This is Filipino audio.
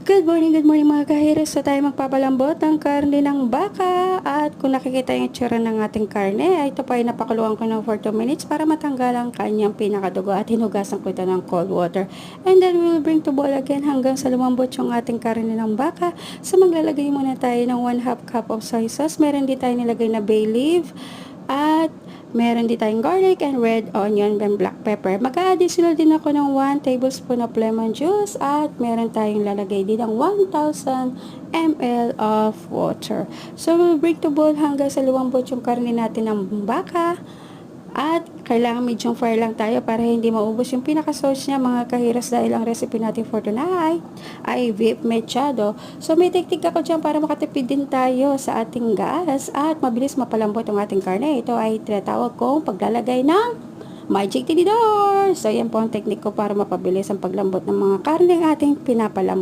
Good morning mga kahiris. So tayo magpapalambot ng karne ng baka. At kung nakikita yung itsura ng ating karne, ay ito pa ay napakuluan ko ng 4 minutes para matanggal ang kanyang pinakadugo at hinugasan ko ito ng cold water. And then we will bring to boil again hanggang sa lumambot yung ating karne ng baka. So maglalagay muna tayo ng 1/2 cup of soy sauce. Meron din tayo nilagay na bay leaf. At meron din tayong garlic and red onion and black pepper. Mag-a-additional din ako ng 1 tablespoon of lemon juice at meron tayong lalagay din ng 1,000 ml of water. So, we'll bring to boil hanggang sa lumambot yung karne natin ng baka. At kailangan medium fire lang tayo para hindi maubos yung pinaka-sauce niya mga kahiras dahil ang recipe natin for tonight ay beef mechado. So may teknik ako dyan para makatipid din tayo sa ating gas at mabilis mapalambot ang ating karne. Ito ay tinatawag kong paglalagay ng magic tinidor. So yan po ang teknik ko para mapabilis ang paglambot ng mga karne ating pinapalambot.